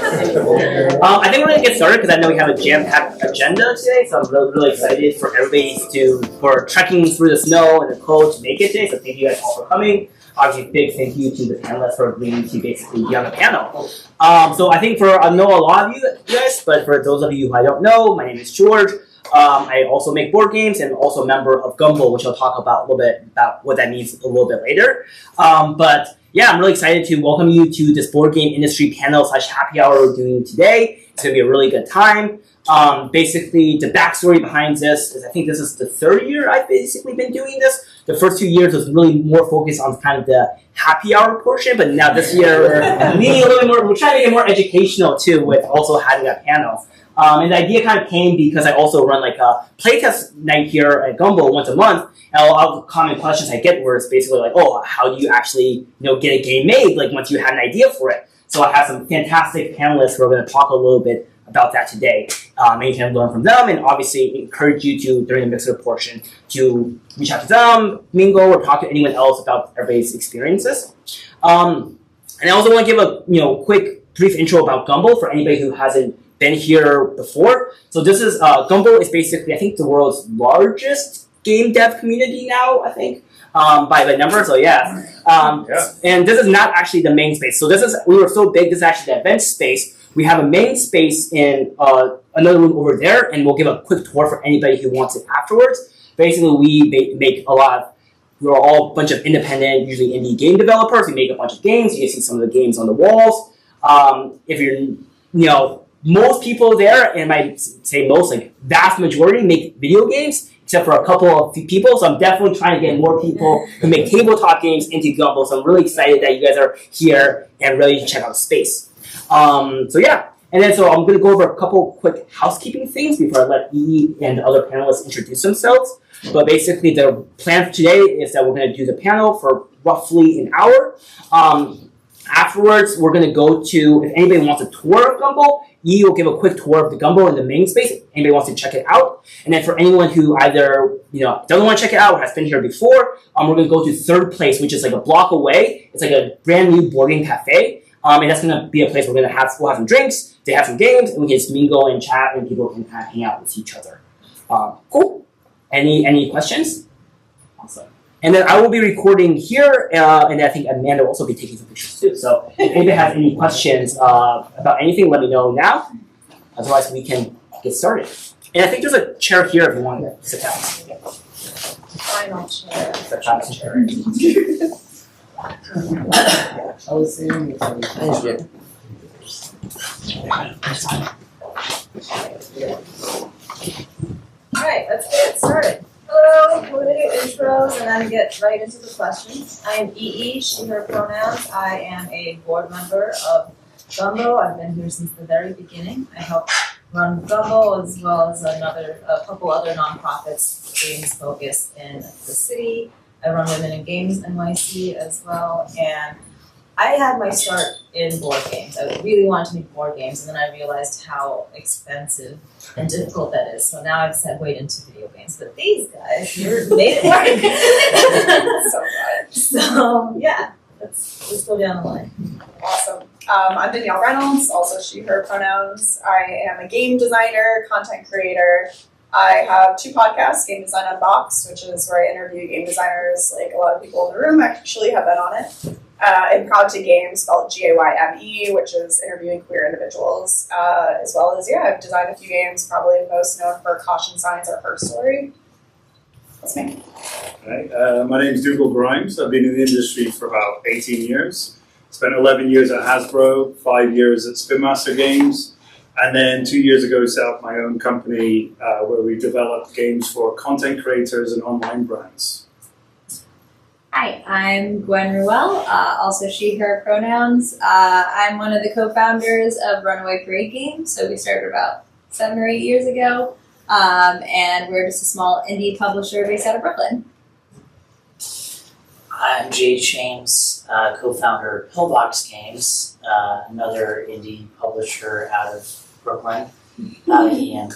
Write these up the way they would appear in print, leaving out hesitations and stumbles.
I think we're going to get started because I know we have a jam-packed agenda today, so I'm really excited for everybody for trekking through the snow and the cold to make it today, so thank you guys all for coming. Obviously, big thank you to the panelists for agreeing to basically be on the panel. So I think I know a lot of you guys, but for those of you who I don't know, my name is George. I also make board games and also a member of Gumbo, which I'll talk about a little bit about what that means a little bit later. But yeah, I'm really excited to welcome you to this board game industry panel / happy hour we're doing today. It's going to be a really good time. Basically, the backstory behind this is I think this is the third year I've basically been doing this. The first 2 years was really more focused on kind of the happy hour portion, but now this year we're leaning a little bit more, we're trying to make it more educational too with also having a panel. And the idea kind of came because I also run like a playtest night here at Gumbo once a month. And a lot of common questions I get where it's basically like, oh, how do you actually get a game made like once you have an idea for it? So I have some fantastic panelists who are going to talk a little bit about that today. And you can learn from them and obviously encourage you to, during the mixer portion, to reach out to them, mingle, or talk to anyone else about everybody's experiences. And I also want to give a quick, brief intro about Gumbo for anybody who hasn't been here before. So this is, Gumbo is basically, I think, the world's largest game dev community now, I think, by the number, so yeah. And this is not actually the main space. So we were so big, this is actually the event space. We have a main space in another room over there, and we'll give a quick tour for anybody who wants it afterwards. Basically, we make we're all a bunch of independent, usually indie game developers. We make a bunch of games. You can see some of the games on the walls. If you're, most people there, and I might say most, like vast majority, make video games, except for a couple of people. So I'm definitely trying to get more people who make tabletop games into Gumbo. So I'm really excited that you guys are here and really check out the space. So yeah, and then so I'm going to go over a couple quick housekeeping things before I let Yiyi and the other panelists introduce themselves. But basically the plan for today is that we're going to do the panel for roughly an hour. Afterwards, we're going to go to, if anybody wants a tour of Gumbo, Yiyi will give a quick tour of the Gumbo in the main space if anybody wants to check it out. And then for anyone who either doesn't want to check it out or has been here before, we're going to go to third place, which is like a block away. It's like a brand new boarding cafe. And that's going to be a place we'll have some drinks, they have some games, and we can just mingle and chat, and people can kind of hang out with each other. Cool. Any questions? Awesome. And then I will be recording here, and I think Amanda will also be taking some pictures too. So if anybody has any questions about anything, let me know now. Otherwise, we can get started. And I think there's a chair here if you want to sit down. Final chair. The chair. I was saying Alright, let's get started. Hello, we're going to do intros and then get right into the questions. I am Yiyi, she, her pronouns. I am a board member of Gumbo. I've been here since the very beginning. I help run Gumbo as well as a couple other nonprofits, games focused in the city. I run Women in Games NYC as well, and I had my start in board games. I really wanted to make board games, and then I realized how expensive and difficult that is. So now I've segued into video games. But these guys made it work. So good. So yeah, let's go down the line. Awesome. I'm Danielle Reynolds, also she, her pronouns. I am a game designer, content creator. I have 2 podcasts, Game Design Unboxed, which is where I interview game designers, like a lot of people in the room actually have been on it. And Proud to Game, spelled Gayme, which is interviewing queer individuals, as well as, I've designed a few games, probably most known for Caution Signs or Her Story. That's me. Hi, my name is Dougal Grimes. I've been in the industry for about 18 years. Spent 11 years at Hasbro, 5 years at Spinmaster Games, and then 2 years ago set up my own company where we develop games for content creators and online brands. Hi, I'm Gwen Ruelle, also she, her pronouns. I'm one of the co-founders of Runaway Parade Games, so we started about 7 or 8 years ago, and we're just a small indie publisher based out of Brooklyn. I'm Jade, co-founder of Pillbox Games, another indie publisher out of Brooklyn, out of Ian.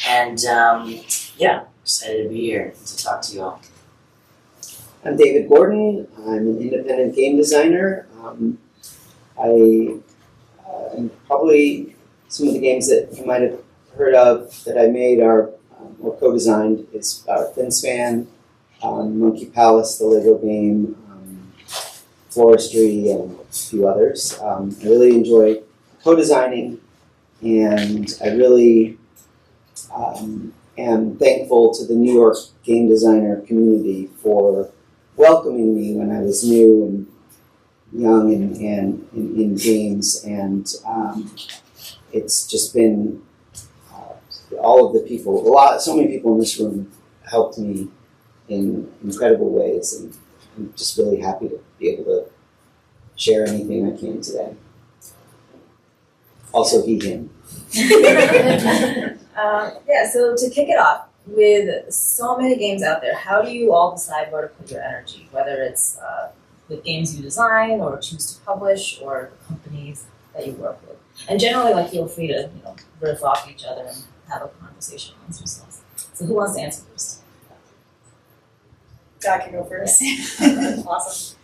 And excited to be here and to talk to you all. I'm David Gordon. I'm an independent game designer. I and probably some of the games that you might have heard of that I made are or co-designed is Finspan, Monkey Palace, the Lego game, Floristry, and a few others. I really enjoy co-designing, and I really am thankful to the New York game designer community for welcoming me when I was new and young and in games, and it's just been all of the people, so many people in this room helped me in incredible ways, and I'm just really happy to be able to share anything I can today. Also, him. So to kick it off, with so many games out there, how do you all decide where to put your energy? Whether it's with games you design or choose to publish, or the companies that you work with. And generally, feel free to riff off each other and have a conversation amongst yourselves. So who wants to answer first? I can go first. Awesome.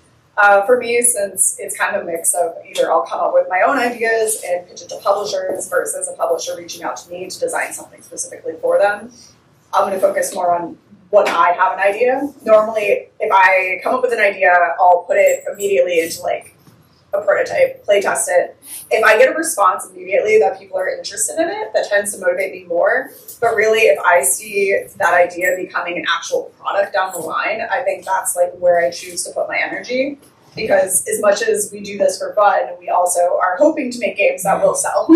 For me, since it's kind of a mix of either I'll come up with my own ideas and pitch it to publishers versus a publisher reaching out to me to design something specifically for them, I'm going to focus more on when I have an idea. Normally, if I come up with an idea, I'll put it immediately into a prototype, play test it. If I get a response immediately that people are interested in it, that tends to motivate me more. But really, if I see that idea becoming an actual product down the line, I think that's where I choose to put my energy. Because as much as we do this for fun, we also are hoping to make games that will sell.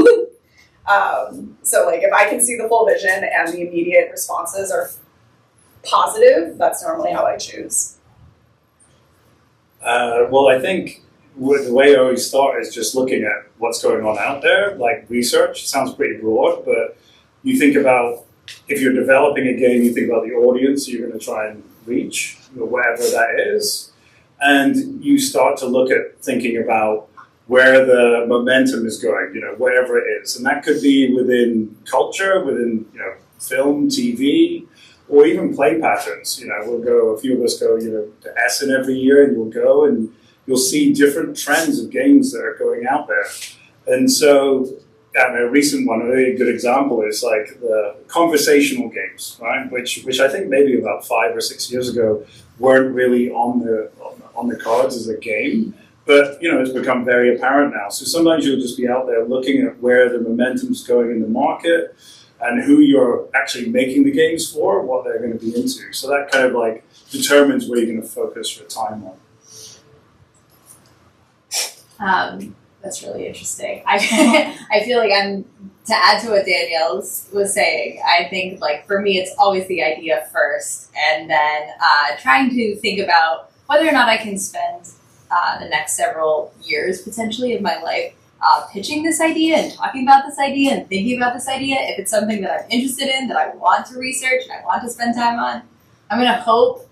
So if I can see the full vision and the immediate responses are positive, that's normally how I choose. Well, I think the way I always start is just looking at what's going on out there, like research. It sounds pretty broad, but you think about, if you're developing a game, you think about the audience you're going to try and reach, whatever that is. And you start to look at thinking about where the momentum is going, wherever it is. And that could be within culture, within, film, TV, or even play patterns. A few of us go, to Essen every year, and you'll go and you'll see different trends of games that are going out there. And so, a recent one, a really good example is the conversational games, right? Which I think maybe about 5 or 6 years ago weren't really on the cards as a game, but it's become very apparent now. So sometimes you'll just be out there looking at where the momentum's going in the market and who you're actually making the games for, what they're going to be into. So that kind of determines where you're going to focus your time on. That's really interesting. I feel to add to what Danielle was saying, I think for me it's always the idea first, and then trying to think about whether or not I can spend the next several years potentially of my life pitching this idea and talking about this idea and thinking about this idea. If it's something that I'm interested in, that I want to research and I want to spend time on, I'm going to hope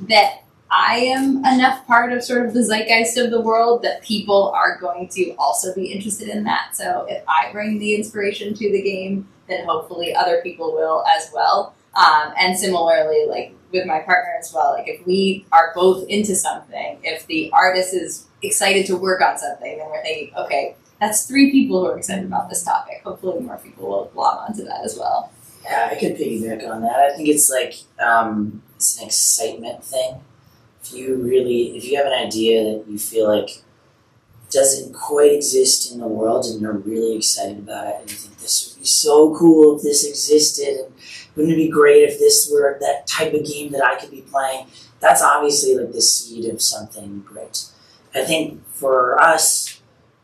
that I am enough part of sort of the zeitgeist of the world that people are going to also be interested in that. So if I bring the inspiration to the game, then hopefully other people will as well. And similarly, with my partner as well, if we are both into something, if the artist is excited to work on something, then we're thinking, okay, that's 3 people who are excited about this topic. Hopefully more people will log onto that as well. Yeah, I could piggyback on that. I think it's it's an excitement thing. If you have an idea that you feel doesn't quite exist in the world and you're really excited about it and you think this would be so cool if this existed, and wouldn't it be great if this were that type of game that I could be playing, that's obviously the seed of something great. I think for us,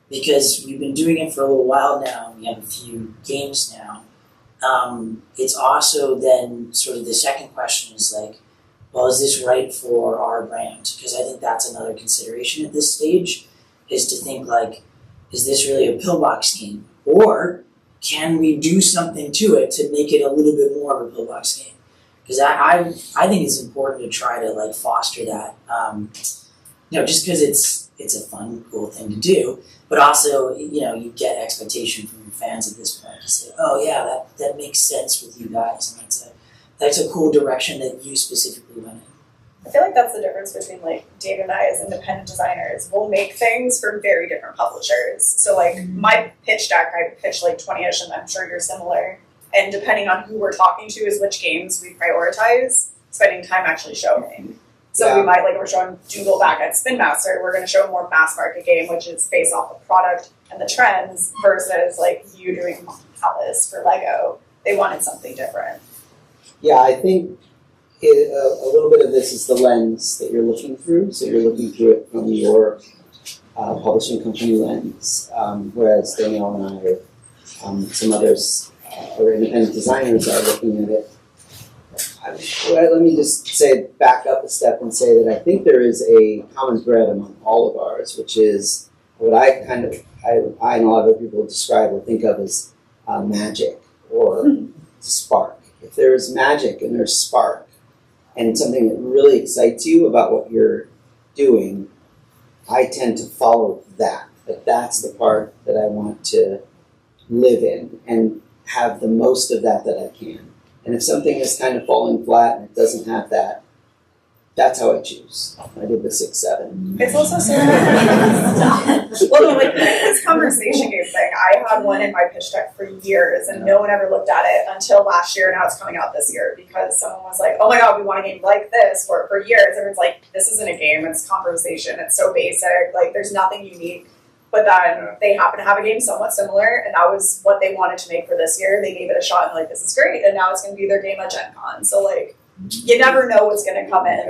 because we've been doing it for a little while now, we have a few games now, it's also then sort of the second question is well, is this right for our brand? Because I think that's another consideration at this stage, is to think is this really a Pillbox game? Or can we do something to it to make it a little bit more of a Pillbox game? Because I think it's important to try to foster that, just because it's a fun, cool thing to do, but also, you get expectation from your fans at this point to say, oh yeah, that makes sense with you guys, and that's a cool direction that you specifically went in. I feel like that's the difference between like Dave and I as independent designers. We'll make things for very different publishers. So like my pitch deck, I pitched like 20-ish, and I'm sure you're similar. And depending on who we're talking to is which games we prioritize spending time actually showing. So we might, like, we're showing Dougal back at Spinmaster, we're going to show a more mass market game, which is based off the product and the trends, versus like you doing Palace for Lego. They wanted something different. Yeah, I think a little bit of this is the lens that you're looking through. So you're looking through it from your publishing company lens, whereas Danielle and I, or some others, or independent designers, are looking at it. Let me just say, back up a step and say that I think there is a common thread among all of ours, which is what I and a lot of other people describe or think of as magic or spark. If there's magic and there's spark and something that really excites you about what you're doing, I tend to follow that. But that's the part that I want to live in and have the most of that I can. And if something is kind of falling flat and it doesn't have that, that's how I choose. I did the 6-7. It's also so well, no, like this conversation game thing, I had one in my pitch deck for years and no one ever looked at it until last year, and now it's coming out this year because someone was like, oh my god, we want a game like this. For years, everyone's like, this isn't a game, it's conversation, it's so basic, like there's nothing unique. But then they happen to have a game somewhat similar, and that was what they wanted to make for this year. They gave it a shot and like, this is great, and now it's going to be their game at Gen Con. So like, you never know what's going to come in.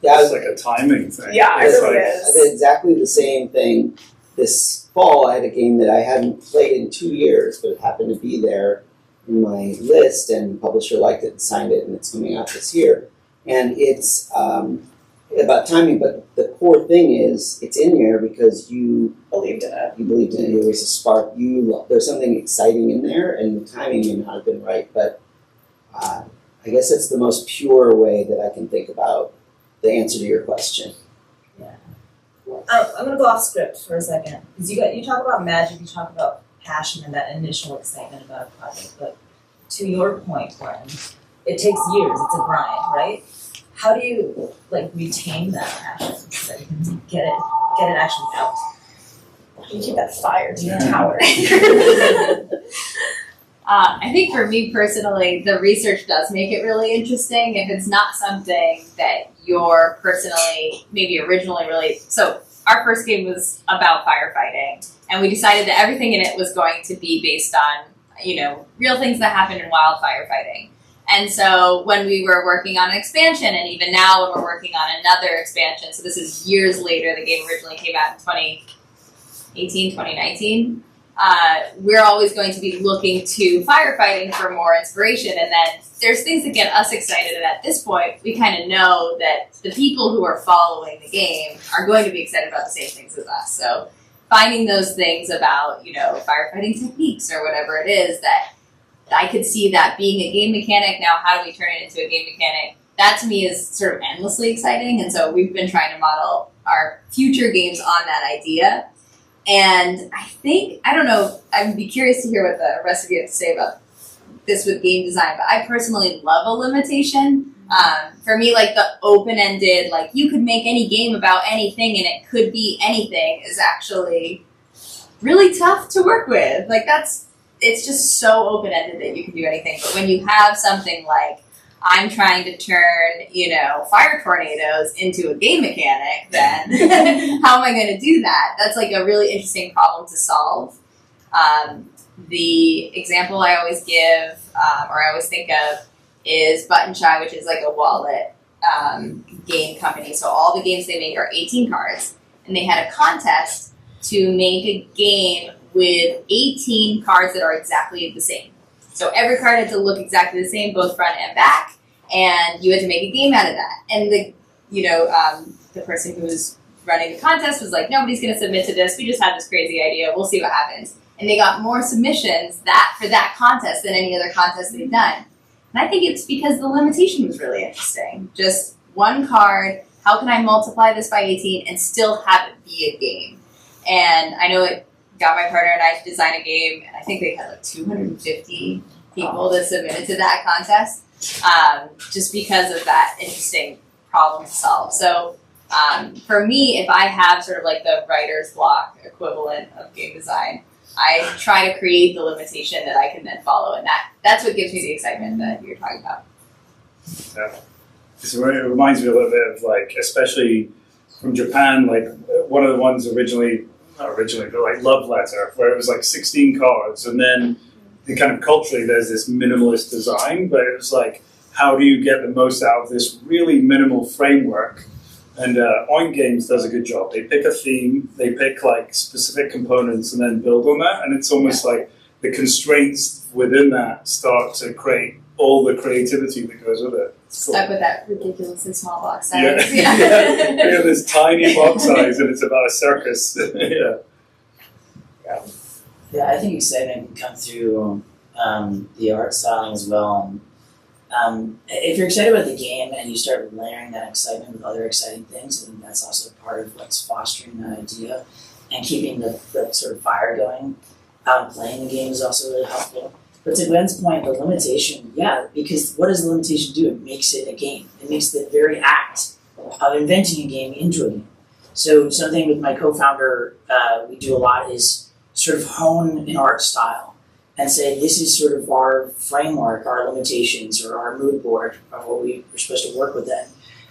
Yeah, it's like a timing thing. Yeah, it really is. I did exactly the same thing this fall. I had a game that I hadn't played in 2 years, but it happened to be there in my list, and the publisher liked it and signed it, and it's coming out this year. And it's about timing, but the core thing is it's in there because you believed in it. You believed in it. It was a spark. There's something exciting in there, and the timing may not have been right, but I guess it's the most pure way that I can think about the answer to your question. Yeah. I'm going to go off script for a second, because you talk about magic, you talk about passion and that initial excitement about a project, but to your point, Gwen, it takes years. It's a grind, right? How do you like retain that passion so that you can get it actually out? You keep that fire to your tower. I think for me personally, the research does make it really interesting if it's not something that you're personally, maybe originally really. So our first game was about firefighting, and we decided that everything in it was going to be based on, real things that happen in wildfire fighting. And so when we were working on an expansion, and even now when we're working on another expansion, so this is years later, the game originally came out in 2018, 2019, we're always going to be looking to firefighting for more inspiration. And then there's things that get us excited, and at this point, we kind of know that the people who are following the game are going to be excited about the same things as us. So finding those things about, firefighting techniques or whatever it is that I could see that being a game mechanic. Now, how do we turn it into a game mechanic? That to me is sort of endlessly exciting. And so we've been trying to model our future games on that idea. And I don't know, I'd be curious to hear what the rest of you have to say about this with game design, but I personally love a limitation. For me, like the open-ended, like you could make any game about anything and it could be anything is actually really tough to work with. Like it's just so open-ended that you can do anything. But when you have something like, I'm trying to turn, fire tornadoes into a game mechanic, then how am I going to do that? That's like a really interesting problem to solve. The example I always give, or I always think of, is Button Shy, which is like a wallet game company. So all the games they make are 18 cards. And they had a contest to make a game with 18 cards that are exactly the same. So every card had to look exactly the same, both front and back, and you had to make a game out of that. And the person who was running the contest was like, nobody's going to submit to this. We just had this crazy idea. We'll see what happens. And they got more submissions for that contest than any other contest they've done. And I think it's because the limitation was really interesting. Just one card. How can I multiply this by 18 and still have it be a game? And I know it got my partner and I to design a game, and I think they had like 250 people that submitted to that contest, just because of that interesting problem to solve. So for me, if I have sort of like the writer's block equivalent of game design, I try to create the limitation that I can then follow, and that's what gives me the excitement that you're talking about. Yeah. So it reminds me a little bit of like, especially from Japan, like one of the ones not originally, but like Love Letter, where it was like 16 cards, and then kind of culturally there's this minimalist design, but it was like, how do you get the most out of this really minimal framework? And Oink Games does a good job. They pick a theme, they pick like specific components, and then build on that. And it's almost like the constraints within that start to create all the creativity that goes with it. It's cool. Stuck with that ridiculously small box size. Yeah. Yeah, this tiny box size, and it's about a circus. Yeah. Yeah, I think excitement can come through the art styling as well. If you're excited about the game and you start layering that excitement with other exciting things, I think that's also part of what's fostering that idea and keeping the sort of fire going. Playing the game is also really helpful. But to Gwen's point, the limitation, yeah, because what does the limitation do? It makes it a game. It makes the very act of inventing a game into a game. So something with my co-founder we do a lot is sort of hone an art style and say, this is sort of our framework, our limitations, or our mood board of what we're supposed to work within.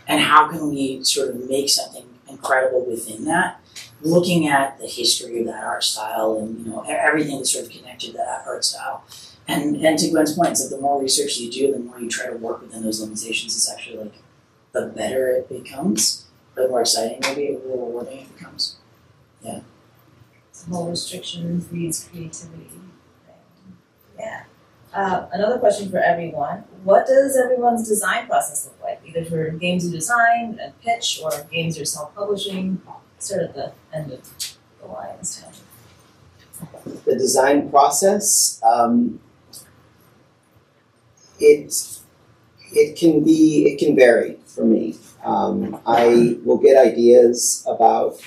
And how can we sort of make something incredible within that, looking at the history of that art style and everything that's sort of connected to that art style. And to Gwen's point, it's like the more research you do, the more you try to work within those limitations, it's actually like the better it becomes, the more exciting maybe, the more rewarding it becomes. Yeah. The whole restriction breeds creativity thing. Yeah. Another question for everyone. What does everyone's design process look like? Either for games you design and pitch or games you're self-publishing? Sort of the end of the line this time. The design process, it can vary for me. I will get ideas about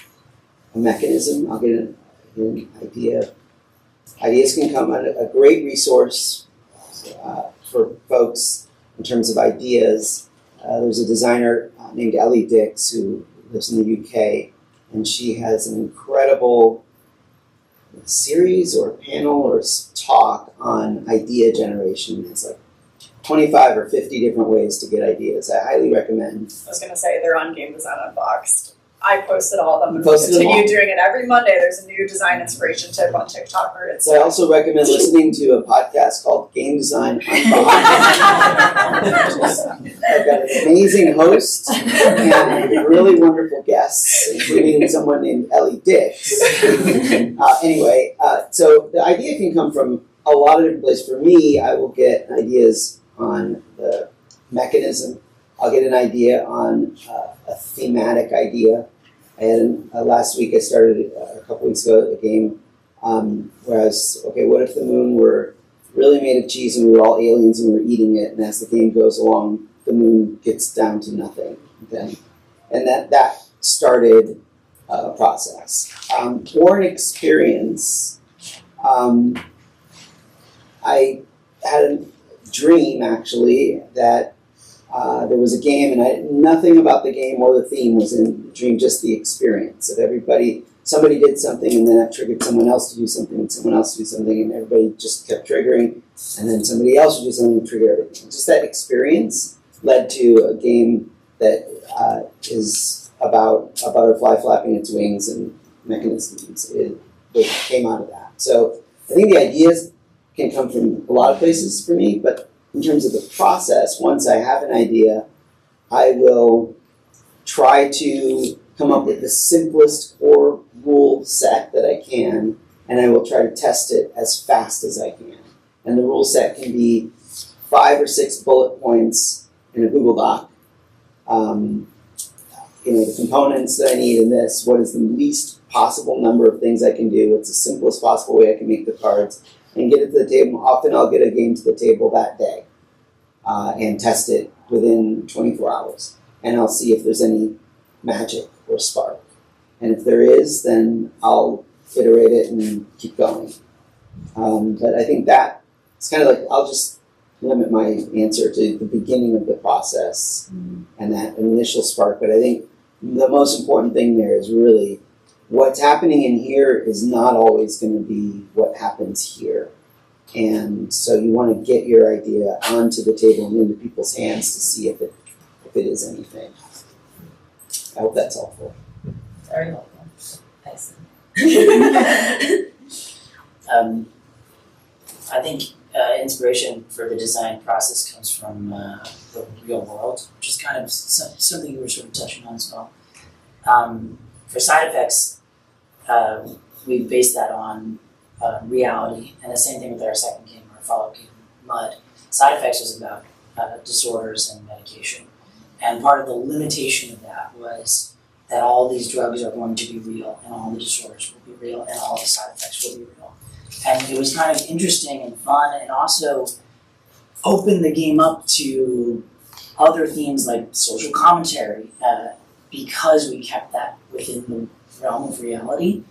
a mechanism. I'll get an idea. Ideas can come at a great resource for folks in terms of ideas. There's a designer named Ellie Dix who lives in the UK, and she has an incredible series or panel or talk on idea generation. It's like 25 or 50 different ways to get ideas. I highly recommend. I was going to say they're on Game Design Unboxed. I posted all of them and Posted them continue all? doing it every Monday. There's a new design inspiration tip on TikTok or it's So I also recommend listening to a podcast called Game Design Unboxed. I've got an amazing host and really wonderful guests, including someone named Ellie Dix. Anyway, so the idea can come from a lot of different places. For me, I will get ideas on the mechanism. I'll get an idea on a thematic idea. I had last week I started a couple weeks ago a game where I was, okay, what if the moon were really made of cheese and we were all aliens and we were eating it, and as the game goes along, the moon gets down to nothing then. And that started a process. Or an experience. I had a dream, actually, that there was a game, and nothing about the game or the theme was in the dream, just the experience of somebody did something, and then that triggered someone else to do something, and someone else to do something, and everybody just kept triggering, and then somebody else would do something and trigger everything. Just that experience led to a game that is about a butterfly flapping its wings and mechanisms. It came out of that. So I think the ideas can come from a lot of places for me, but in terms of the process, once I have an idea, I will try to come up with the simplest core rule set that I can, and I will try to test it as fast as I can. And the rule set can be 5 or 6 bullet points in a Google Doc. The components that I need in this, what is the least possible number of things I can do, what's the simplest possible way I can make the cards, and get it to the table. Often I'll get a game to the table that day and test it within 24 hours. And I'll see if there's any magic or spark. And if there is, then I'll iterate it and keep going. But I think that it's kind of like I'll just limit my answer to the beginning of the process and that initial spark. But I think the most important thing there is really what's happening in here is not always going to be what happens here. And so you want to get your idea onto the table and into people's hands to see if it is anything. I hope that's helpful. Very helpful. Nice. I think inspiration for the design process comes from the real world, which is kind of something you were sort of touching on as well. For side effects, we based that on reality, and the same thing with our second game, our follow-up game, Mud. Side effects was about disorders and medication, and part of the limitation of that was that all these drugs are going to be real, and all the disorders will be real, and all the side effects will be real. And it was kind of interesting and fun, and also opened the game up to other themes like social commentary, because we kept that within the realm of reality.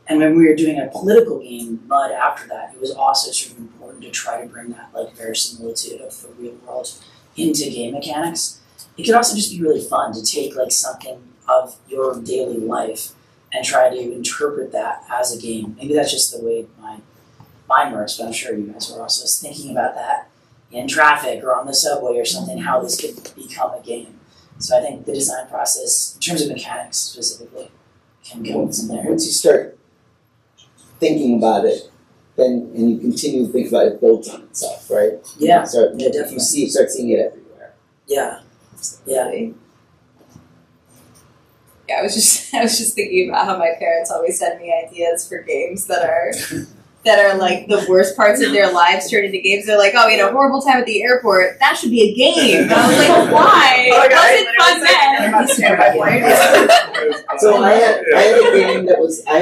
And when we were doing a political game, Mud, after that, it was also sort of important to try to bring that like verisimilitude of the real world into game mechanics. It could also just be really fun to take like something of your daily life and try to interpret that as a game. Maybe that's just the way my mind works, but I'm sure you guys were also thinking about that in traffic or on the subway or something, how this could become a game. So I think the design process, in terms of mechanics specifically, can go from there. Once you start thinking about it, then and you continue to think about it, builds on itself, right? Yeah, Definitely. You start seeing it everywhere. Yeah. Yeah. Yeah, I was just thinking about how my parents always send me ideas for games that are like the worst parts of their lives turned into games. They're like, oh, you know, horrible time at the airport. That should be a game. And I was like, why? It wasn't fun then. So I had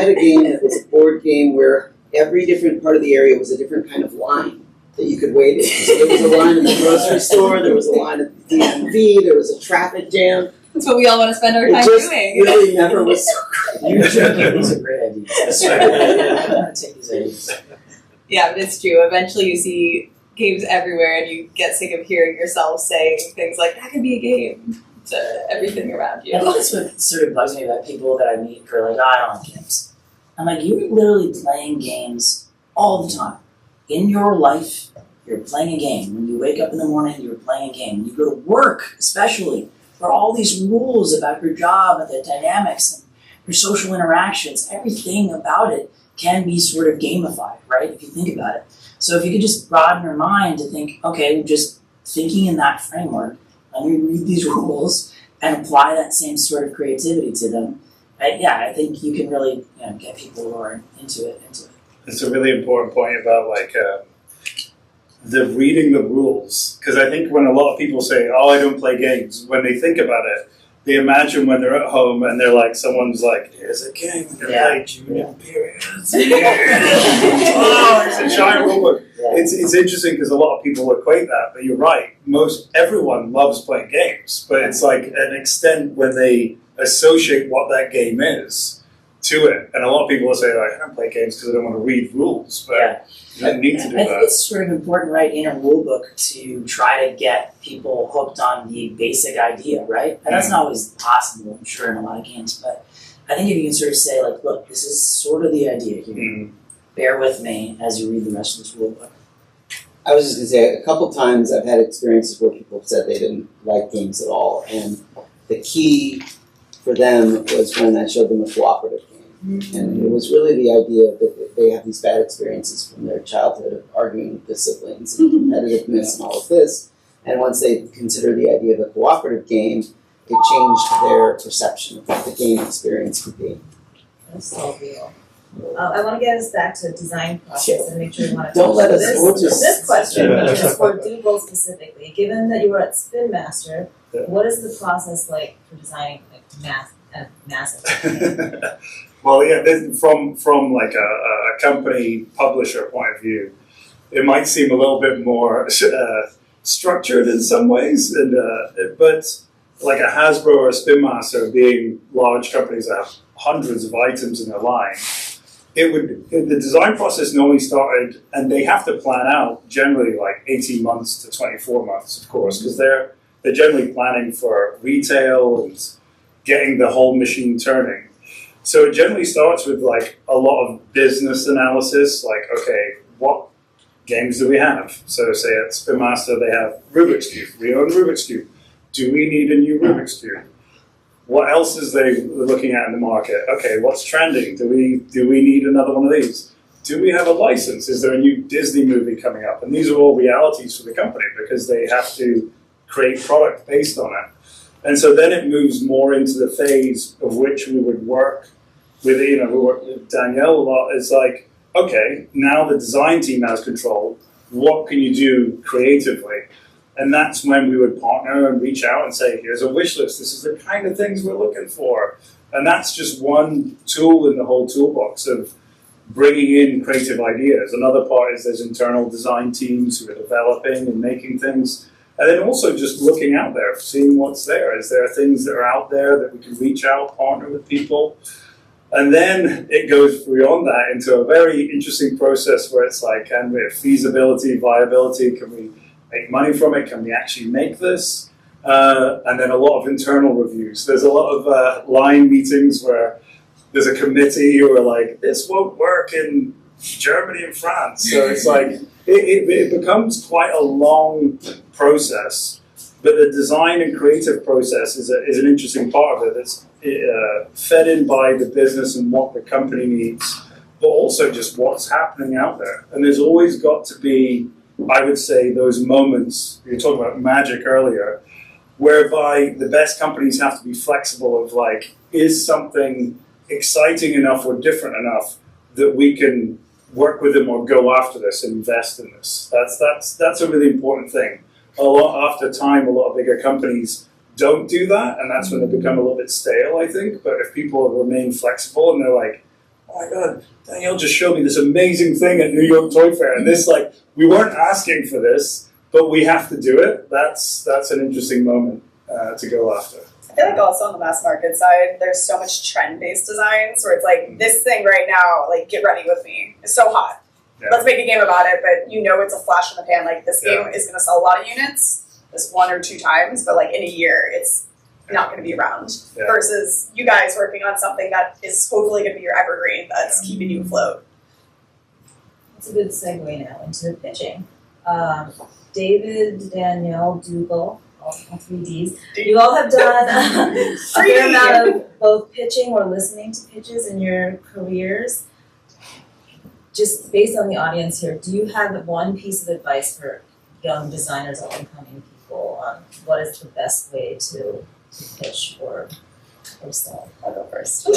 a game that was a board game where every different part of the area was a different kind of line that you could wait in. So there was a line in the grocery store, there was a line at the DMV, there was a traffic jam. That's what we all want to spend our time doing. Really never was. These are great ideas. Take these ideas. Yeah, but it's true. Eventually you see games everywhere and you get sick of hearing yourself saying things like, that could be a game, to everything around you. I think that's what sort of bugs me about people that I meet who are like, oh, I don't like games. I'm like, you're literally playing games all the time. In your life, you're playing a game. When you wake up in the morning, you're playing a game. When you go to work, especially, there are all these rules about your job and the dynamics and your social interactions. Everything about it can be sort of gamified, right? If you think about it. So if you could just broaden your mind to think, okay, just thinking in that framework, let me read these rules and apply that same sort of creativity to them. I think you can really get people who are into it. It's a really important point about like the reading the rules, because I think when a lot of people say, "Oh, I don't play games," when they think about it, they imagine when they're at home and they're like, someone's like, "Here's a game, like Junior periods." Oh, it's a giant rulebook. Yeah. It's interesting because a lot of people equate that, but you're right. Everyone loves playing games, but it's like an extent when they associate what that game is to it, and a lot of people will say, like, "I don't play games because I don't want to read rules," but you don't need to do I think that. it's sort of important, right, in a rule book to try to get people hooked on the basic idea, right? And that's not always possible, I'm sure, in a lot of games, but I think if you can sort of say, like, look, this is sort of the idea here. Bear with me as you read the rest of this rule book. I was just going to say, a couple times I've had experiences where people have said they didn't like games at all, and the key for them was when I showed them a cooperative game. And it was really the idea that they have these bad experiences from their childhood of arguing with their siblings and competitiveness and all of this. And once they consider the idea of a cooperative game, it changed their perception of what the game experience could be. That's so real. I want to get us back to design process and make sure we want to Don't let us this question, which is for Dougal specifically. Given that you were at Spinmaster, what is the process like for designing like massive? Well, yeah, from like a company publisher point of view, it might seem a little bit more structured in some ways, and but like a Hasbro or a Spinmaster, being large companies that have hundreds of items in their line, the design process normally started, and they have to plan out generally like 18 months to 24 months, of course, because they're generally planning for retail and getting the whole machine turning. So it generally starts with like a lot of business analysis, like, okay, what games do we have? So say at Spinmaster they have Rubik's Cube. We own Rubik's Cube. Do we need a new Rubik's Cube? What else is they looking at in the market? Okay, what's trending? Do we need another one of these? Do we have a license? Is there a new Disney movie coming up? And these are all realities for the company because they have to create product based on it. And so then it moves more into the phase of which we would work with, we work with Danielle a lot. It's like, okay, now the design team has control. What can you do creatively? And that's when we would partner and reach out and say, here's a wish list. This is the kind of things we're looking for. And that's just one tool in the whole toolbox of bringing in creative ideas. Another part is there's internal design teams who are developing and making things. And then also just looking out there, seeing what's there. Is there things that are out there that we can reach out, partner with people? And then it goes beyond that into a very interesting process where it's like, can we have feasibility, viability? Can we make money from it? Can we actually make this? And then a lot of internal reviews. There's a lot of line meetings where there's a committee who are like, this won't work in Germany and France. So it's like, it becomes quite a long process. But the design and creative process is an interesting part of it. It's fed in by the business and what the company needs, but also just what's happening out there. And there's always got to be, I would say, those moments, you were talking about magic earlier, whereby the best companies have to be flexible of like, is something exciting enough or different enough that we can work with them or go after this, invest in this. That's a really important thing. After time, a lot of bigger companies don't do that, and that's when they become a little bit stale, I think. But if people remain flexible and they're like, oh my God, Danielle just showed me this amazing thing at New York Toy Fair, and this, like, we weren't asking for this, but we have to do it. That's an interesting moment to go after. I feel like also on the mass market side, there's so much trend-based designs where it's like, this thing right now, like, get ready with me. It's so hot. Yeah. Let's make a game about it, but it's a flash in the pan. Like, this game is going to sell a lot of units, this 1 or 2 times, but like in a year, it's not going to be around. Yeah. Versus you guys working on something that is hopefully going to be your evergreen that's keeping you afloat. That's a good segue now into the pitching. David, Danielle, Dougal, all 3 Ds. You all have done a fair amount of both pitching or listening to pitches in your careers. Just based on the audience here, do you have one piece of advice for young designers or incoming people on what is the best way to pitch or sell? I'll go first. So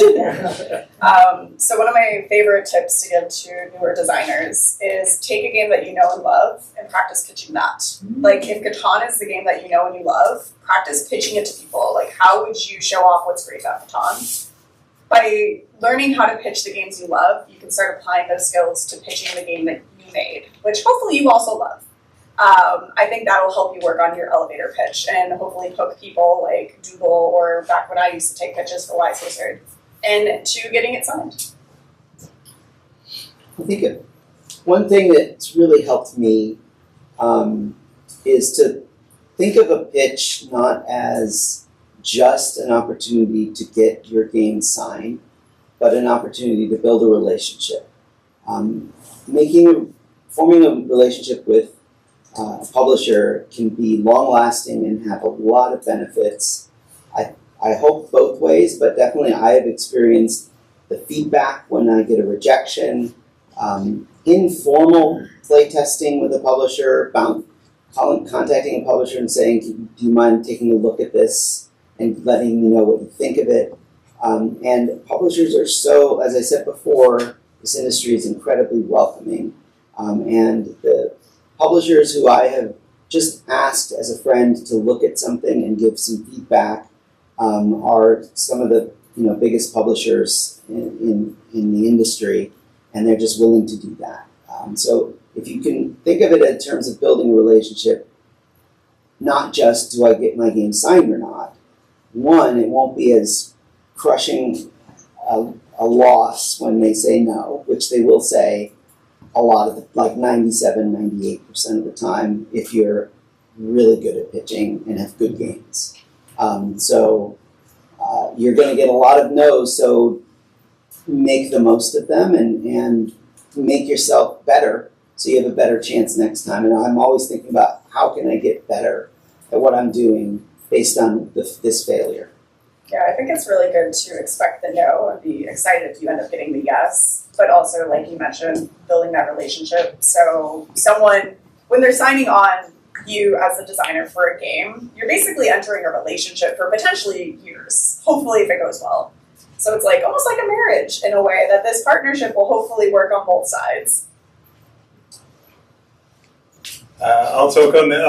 one of my favorite tips to give to newer designers is take a game that you know and love and practice pitching that. Mm-hmm. Like if Catan is the game that you know and you love, practice pitching it to people. Like how would you show off what's great about Catan? By learning how to pitch the games you love, you can start applying those skills to pitching the game that you made, which hopefully you also love. I think that'll help you work on your elevator pitch and hopefully hook people like Dougal or back when I used to take pitches for Wise Wizard into getting it signed. I think one thing that's really helped me is to think of a pitch not as just an opportunity to get your game signed, but an opportunity to build a relationship. Forming a relationship with a publisher can be long-lasting and have a lot of benefits. I hope both ways, but definitely I have experienced the feedback when I get a rejection, informal playtesting with a publisher, contacting a publisher and saying, do you mind taking a look at this and letting me know what you think of it. And publishers are so, as I said before, this industry is incredibly welcoming. And the publishers who I have just asked as a friend to look at something and give some feedback are some of the biggest publishers in the industry, and they're just willing to do that. So if you can think of it in terms of building a relationship, not just do I get my game signed or not. One, it won't be as crushing a loss when they say no, which they will say a lot of the, like 97, 98% of the time if you're really good at pitching and have good games. You're going to get a lot of no's, so make the most of them and make yourself better so you have a better chance next time. And I'm always thinking about how can I get better at what I'm doing based on this failure. Yeah, I think it's really good to expect the no and be excited if you end up getting the yes, but also, like you mentioned, building that relationship. So someone, when they're signing on you as a designer for a game, you're basically entering a relationship for potentially years, hopefully if it goes well. So it's like almost like a marriage in a way that this partnership will hopefully work on both sides. I'll talk on the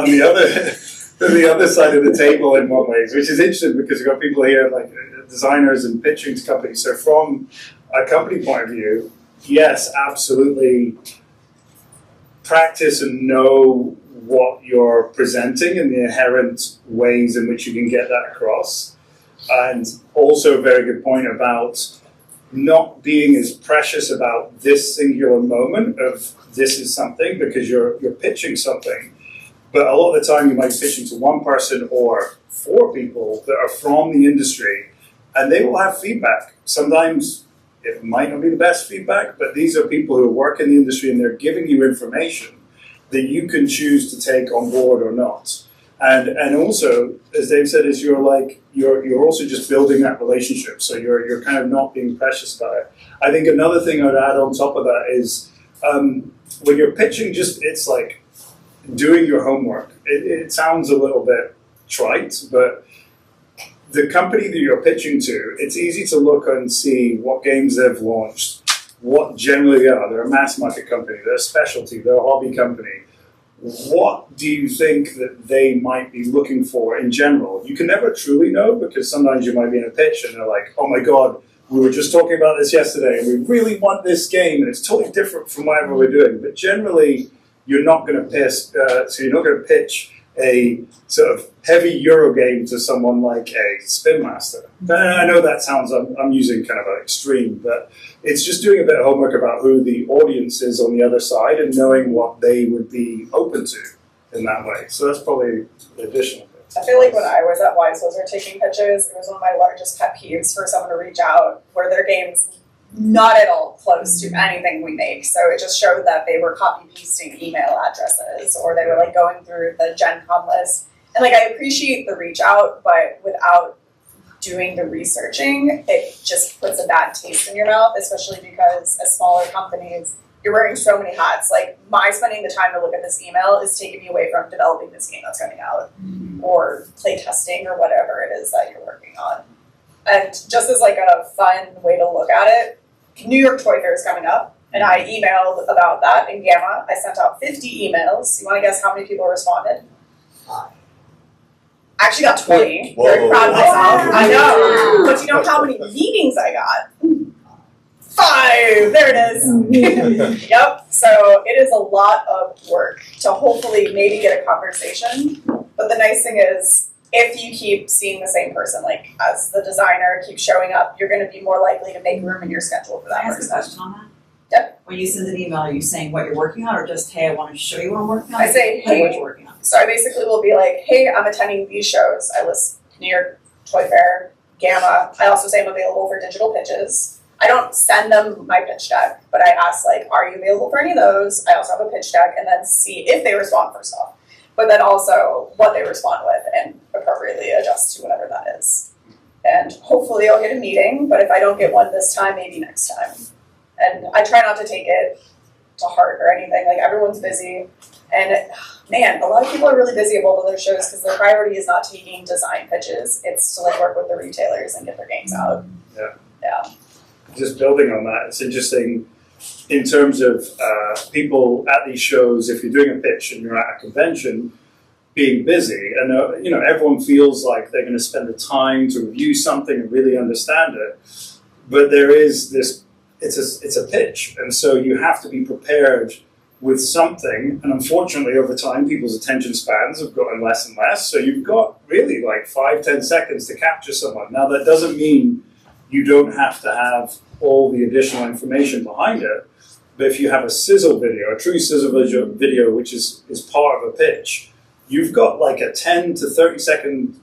other side of the table in one ways, which is interesting because you've got people here like designers and pitching to companies. So from a company point of view, yes, absolutely practice and know what you're presenting and the inherent ways in which you can get that across. And also a very good point about not being as precious about this singular moment of this is something because you're pitching something. But a lot of the time you might be pitching to one person or 4 people that are from the industry and they will have feedback. Sometimes it might not be the best feedback, but these are people who work in the industry and they're giving you information that you can choose to take on board or not. And also, as Dave said, is you're also just building that relationship. So you're kind of not being precious about it. I think another thing I'd add on top of that is when you're pitching, it's like doing your homework. It sounds a little bit trite, but the company that you're pitching to, it's easy to look and see what games they've launched, what generally they are. They're a mass market company, they're a specialty, they're a hobby company. What do you think that they might be looking for in general? You can never truly know because sometimes you might be in a pitch and they're like, oh my God, we were just talking about this yesterday and we really want this game and it's totally different from whatever we're doing. But generally, you're not going to pitch a sort of heavy Euro game to someone like a Spinmaster. I know that sounds, I'm using kind of an extreme, but it's just doing a bit of homework about who the audience is on the other side and knowing what they would be open to in that way. So that's probably the additional bit. I feel like when I was at Wise Wizard taking pitches, it was one of my largest pet peeves for someone to reach out where their game's not at all close to anything we make. So it just showed that they were copy pasting email addresses or they were like going through the Gen Con list. And like I appreciate the reach out, but without doing the researching, it just puts a bad taste in your mouth, especially because as smaller companies, you're wearing so many hats. Like my spending the time to look at this email is taking me away from developing this game that's coming out or play testing or whatever it is that you're working on. And just as like a fun way to look at it, New York Toy Fair is coming up, and I emailed about that in Gamma. I sent out 50 emails. You want to guess how many people responded? I actually got 20. Very proud of myself. I know. But you know how many meetings I got? 5. There it is. Yep. So it is a lot of work to hopefully maybe get a conversation. But the nice thing is, if you keep seeing the same person, like as the designer keeps showing up, you're going to be more likely to make room in your schedule for that Can I ask person. a question on that? Yep. When you send an email, are you saying what you're working on or just, hey, I want to show you what I'm working on? I say, Tell me what hey. you're working on. So I basically will be like, hey, I'm attending these shows. I list New York Toy Fair, Gamma. I also say I'm available for digital pitches. I don't send them my pitch deck, but I ask like, are you available for any of those? I also have a pitch deck and then see if they respond first off. But then also what they respond with and appropriately adjust to whatever that is. And hopefully I'll get a meeting, but if I don't get one this time, maybe next time. And I try not to take it to heart or anything. Like everyone's busy. And man, a lot of people are really busy at both of their shows because their priority is not taking design pitches. It's to like work with the retailers and get their games out. Yeah. Just building on that, it's interesting in terms of people at these shows, if you're doing a pitch and you're at a convention, being busy, and everyone feels like they're going to spend the time to review something and really understand it, but there is this, it's a pitch, and so you have to be prepared with something, and unfortunately over time people's attention spans have gotten less and less, so you've got really like 5-10 seconds to capture someone. Now that doesn't mean you don't have to have all the additional information behind it. But if you have a sizzle video, a true sizzle video, which is part of a pitch, you've got like a 10 to 30 second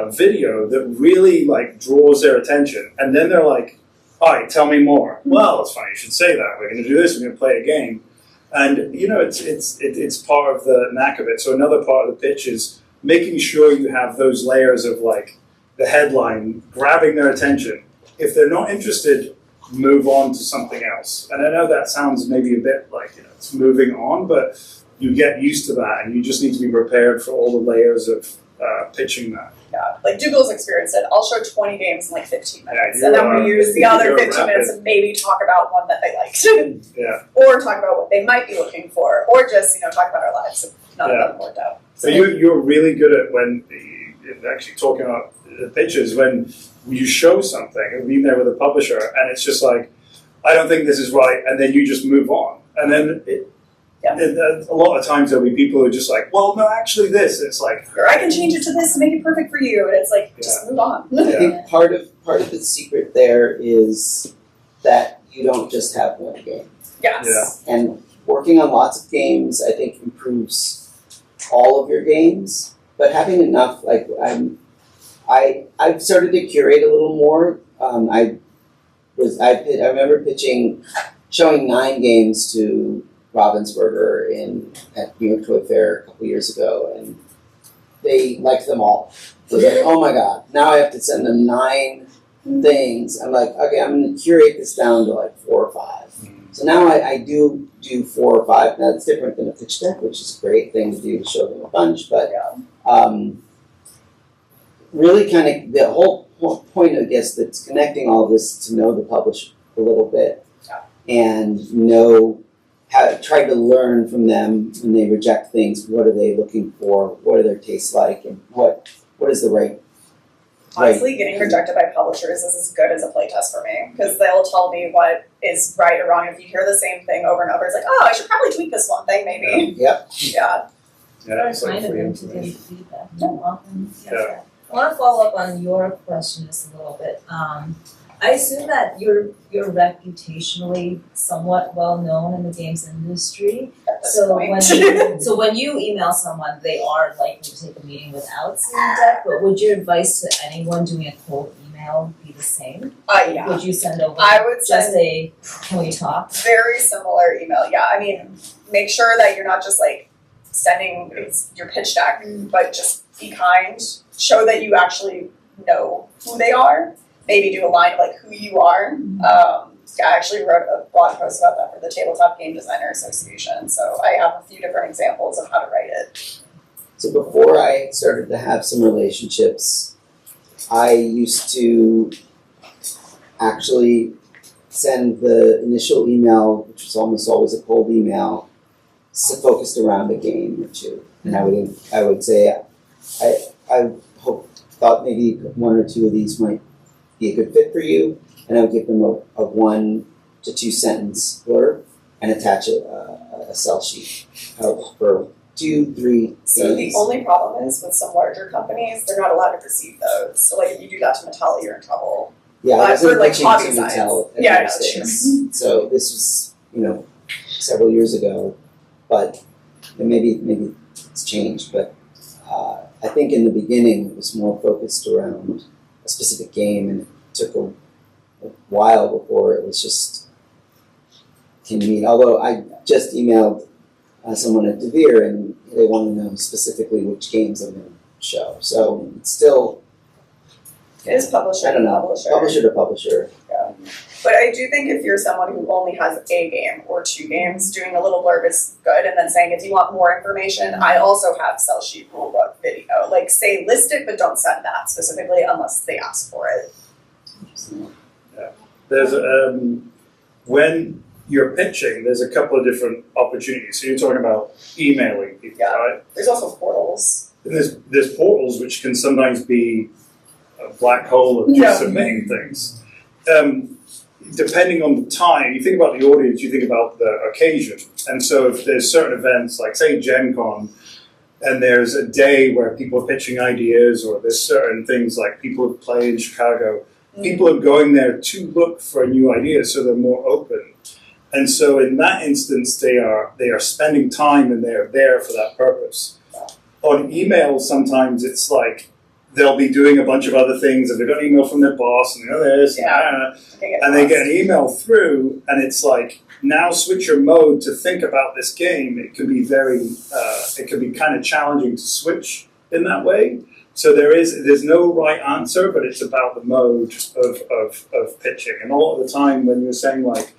video that really like draws their attention. And then they're like, all right, tell me more. Well, it's funny you should say that. We're going to do this. We're going to play a game. And, you know, it's part of the knack of it. So another part of the pitch is making sure you have those layers of like the headline, grabbing their attention. If they're not interested, move on to something else. And I know that sounds maybe a bit like, you know, it's moving on, but you get used to that and you just need to be prepared for all the layers of pitching that. Yeah, like Dougal's experienced it. I'll show 20 games in like 15 minutes, Yeah, and then we use the other 15 rapid. minutes and maybe talk about one that they liked, Yeah. or talk about what they might be looking for, or just, you know, talk about our lives if none of them worked out. So you're really good at when, actually talking about the pitches, when you show something, and being there with a publisher, and it's just like, I don't think this is right, and then you just move on. And then a lot of times there'll be people who are just like, well, no, actually this. It's like, Or I can change it to this to make it perfect for you, and it's like, just move on. I think part of the secret there is that you don't just have one game. Yes. And working on lots of games, I think, improves all of your games. But having enough, like I've started to curate a little more. I remember showing 9 games to Ravensburger at New York Toy Fair a couple years ago, and they liked them all. So they're like, oh my god, now I have to send them 9 things. I'm like, okay, I'm going to curate this down to like 4 or 5. So now I do 4 or 5. Now it's different than a pitch deck, which is a great thing to do to show them a bunch, but really kind of the whole point, I guess, that's connecting all this to know the publisher a little bit and know how try to learn from them when they reject things. What are they looking for? What are their tastes like? And what is the right? Honestly, getting rejected by publishers is as good as a playtest for me, because they'll tell me what is right or wrong. If you hear the same thing over and over, it's like, oh, I should probably tweak this one thing, maybe. Yep. Yeah. yeah, it's like Kind of free them to give information. feedback more often. Yeah. I want to follow up on your question just a little bit. I assume that you're reputationally somewhat well known in the games industry. At this So point. when you email someone, they are likely to take a meeting without seeing the deck. But would your advice to anyone doing a cold email be the same? Yeah. Would you send over I would just send can we talk? very similar email. Yeah, I mean, make sure that you're not just like sending your pitch deck, but just be kind. Show that you actually know who they are. Maybe do a line of like who you are. I actually wrote a blog post about that for the Tabletop Game Designer Association. So I have a few different examples of how to write it. So before I started to have some relationships, I used to actually send the initial email, which was almost always a cold email, focused around a game or two. And I would say, I thought maybe 1 or 2 of these might be a good fit for you, and I would give them a 1 to 2 sentence blurb and attach a sell sheet for 2, 3 So games. the only problem is with some larger companies, they're not allowed to receive those. So like if you do that to Mattel, you're in trouble. Yeah, I for wasn't like pitching hobby to size. Mattel at Yeah, those no, days. So this was, several years ago, but maybe it's changed. But I think in the beginning it was more focused around a specific game, and it took a while before it was just, can you meet? Although I just emailed someone at DeVere, and they want to know specifically which games I'm going to show. So it's still, It is publisher I don't to know, publisher. publisher to publisher. But I do think if you're someone who only has a game or 2 games, doing a little blurb is good, and then saying if you want more information, I also have sell sheet rulebook video. Like say list it, but don't send that specifically unless they ask for it. There's when you're pitching, there's a couple of different opportunities. So you're talking about emailing people, Yeah. right? There's also portals. And there's portals which can sometimes be a black hole of just Yeah. submitting things. Depending on the time, you think about the audience, you think about the occasion. And so if there's certain events, like say Gen Con, and there's a day where people are pitching ideas, or there's certain things like people have played in Chicago, People are going there to look for a new idea, so they're more open. And so in that instance, they are spending time and they're there for that purpose. On email, sometimes it's like they'll be doing a bunch of other things, and they've got an email from their boss, and this, and they get an email through, and it's like, now switch your mode to think about this game. It could be it could be kind of challenging to switch in that way. So there's no right answer, but it's about the mode of pitching. And a lot of the time when you're saying like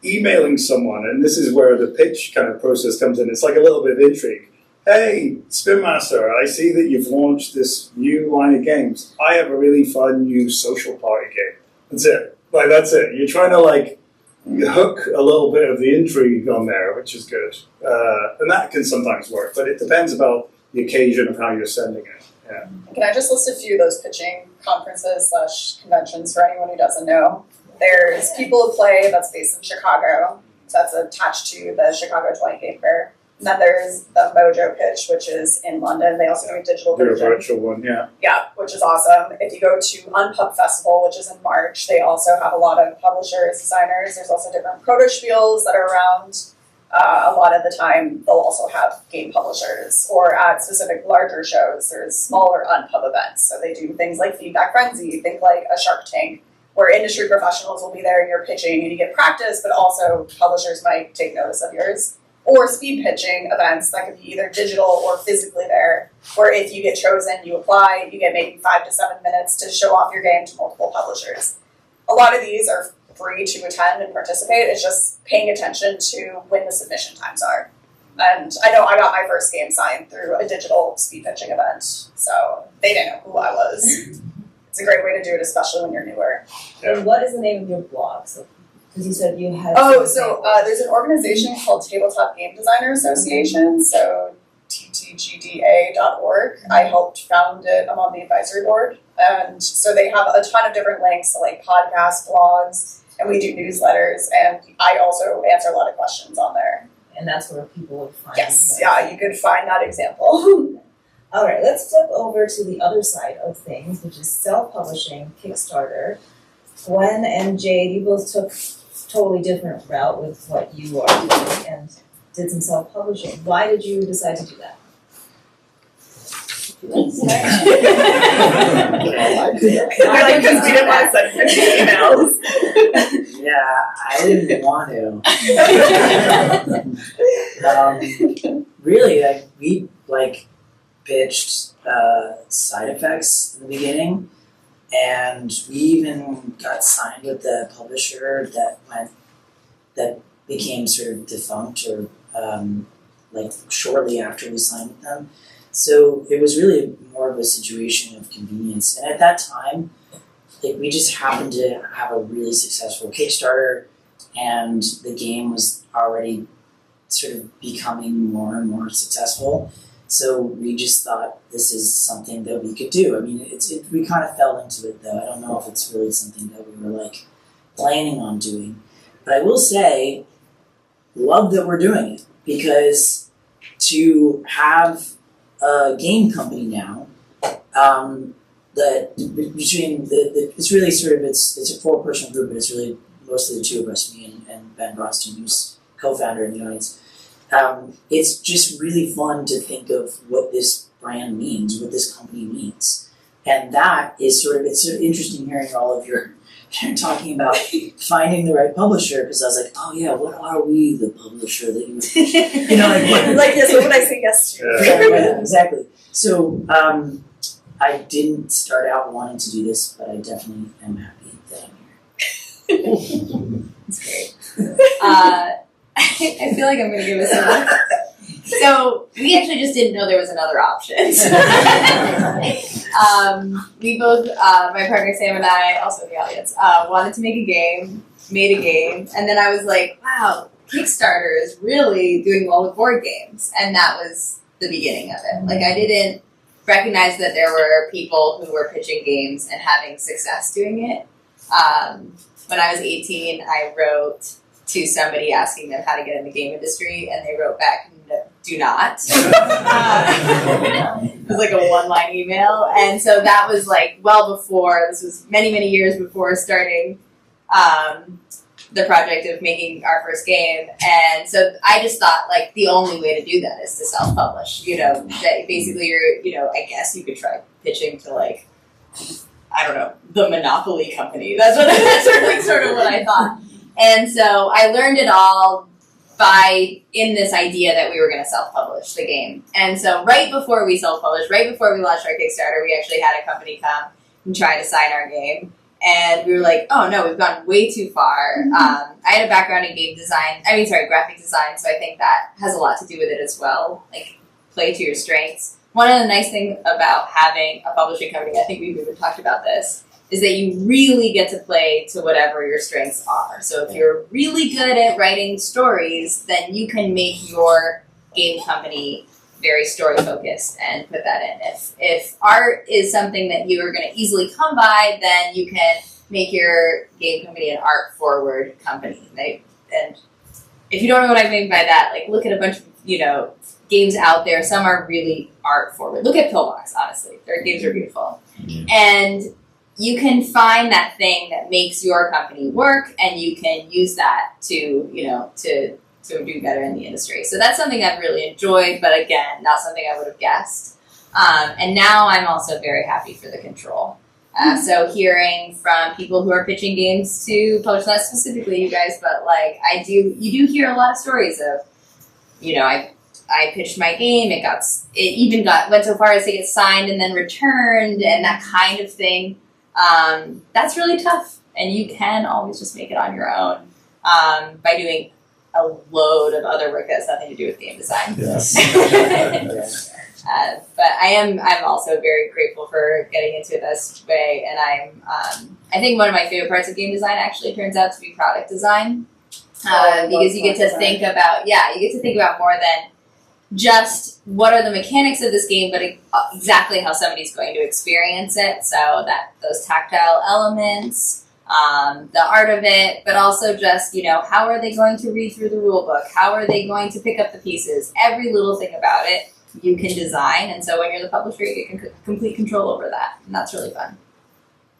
emailing someone, and this is where the pitch kind of process comes in, it's like a little bit of intrigue. Hey, Spinmaster, I see that you've launched this new line of games. I have a really fun new social party game. That's it. Like, that's it. You're trying to like hook a little bit of the intrigue on there, which is good. And that can sometimes work, but it depends about the occasion of how you're sending it. Yeah. Can I just list a few of those pitching conferences / conventions for anyone who doesn't know? There's People Who Play, that's based in Chicago. So that's attached to the Chicago Toy Game Fair. And then there's the Mojo Pitch, which is in London. They also do a digital They're a version. virtual one, yeah. Yeah, which is awesome. If you go to Unpub Festival, which is in March, they also have a lot of publishers, designers. There's also different proto-spiels that are around. A lot of the time, they'll also have game publishers, or at specific larger shows, there's smaller Unpub events. So they do things like Feedback Frenzy, think like a Shark Tank, where industry professionals will be there and you're pitching and you get practice, but also publishers might take notice of yours. Or speed pitching events that could be either digital or physically there, where if you get chosen, you apply, you get maybe 5 to 7 minutes to show off your game to multiple publishers. A lot of these are free to attend and participate. It's just paying attention to when the submission times are. And I know I got my first game signed through a digital speed pitching event, so they didn't know who I was. It's a great way to do it, especially when you're newer. Yeah. And what is the name of your blog? Because you said you had. There's an organization called Tabletop Game Designer Association, so ttgda.org. I helped found it. I'm on the advisory board. And so they have a ton of different links to like podcasts, blogs, and we do newsletters. And I also answer a lot of questions on there. And that's where people would find. Yes, yeah, you could find that example. All right, let's flip over to the other side of things, which is self-publishing, Kickstarter. Gwen and Jade, you both took totally different route with what you are doing and did some self-publishing. Why did you decide to do that? I like because we didn't want to send emails. Yeah, I didn't want to. Really, we pitched side effects in the beginning, and we even got signed with the publisher that became sort of defunct or shortly after we signed with them. So it was really more of a situation of convenience. And at that time, we just happened to have a really successful Kickstarter, and the game was already sort of becoming more and more successful. So we just thought this is something that we could do. I mean, we kind of fell into it though. I don't know if it's really something that we were planning on doing. But I will say, love that we're doing it, because to have a game company now, that between it's really sort of it's a 4-person group, but it's really mostly the two of us, me and Ben Bronston, who's co-founder in the audience. It's just really fun to think of what this brand means, what this company means, and that is it's sort of interesting hearing all of your talking about finding the right publisher, because I was like, oh yeah, what are we, the publisher that you Yes, what would I say yes to? Yeah, exactly. So I didn't start out wanting to do this, but I definitely am happy that I'm here. That's great. I feel like I'm going to give us a So we actually just didn't know there was another option. We both, my partner Sam and I, also in the audience, wanted to make a game, made a game, and then I was like, wow, Kickstarter is really doing well with board games. And that was the beginning of it. I didn't recognize that there were people who were pitching games and having success doing it. When I was 18, I wrote to somebody asking them how to get in the game industry, and they wrote back, do not. It was like a one-line email. And so that was like well before, this was many, many years before starting the project of making our first game. And so I just thought like the only way to do that is to self-publish, that basically you're, I guess you could try pitching to like, I don't know, the Monopoly company. That's sort of what I thought. And so I learned it all in this idea that we were going to self-publish the game. And so right before we self-published, right before we launched our Kickstarter, we actually had a company come and try to sign our game. And we were like, oh no, we've gone way too far. I had a background in graphic design, so I think that has a lot to do with it as well. Like, play to your strengths. One of the nice things about having a publishing company, I think we've even talked about this, is that you really get to play to whatever your strengths are. So if you're really good at writing stories, then you can make your game company very story focused and put that in. If art is something that you are going to easily come by, then you can make your game company an art forward company. And if you don't know what I mean by that, like look at a bunch of games out there. Some are really art forward. Look at Pillbox, honestly. Their games are beautiful. And you can find that thing that makes your company work, and you can use that to do better in the industry. So that's something I've really enjoyed, but again, not something I would have guessed. And now I'm also very happy for the control. So hearing from people who are pitching games to publish, not specifically you guys, but like you do hear a lot of stories of, I pitched my game, it even went so far as to get signed and then returned and that kind of thing. That's really tough, and you can always just make it on your own by doing a load of other work that has nothing to do with game design. Yes. But I'm also very grateful for getting into it this way, and I think one of my favorite parts of game design actually turns out to be product design, because you get to think about more than just what are the mechanics of this game, but exactly how somebody's going to experience it. So that those tactile elements, the art of it, but also just, how are they going to read through the rule book? How are they going to pick up the pieces? Every little thing about it you can design. And so when you're the publisher, you get complete control over that. And that's really fun.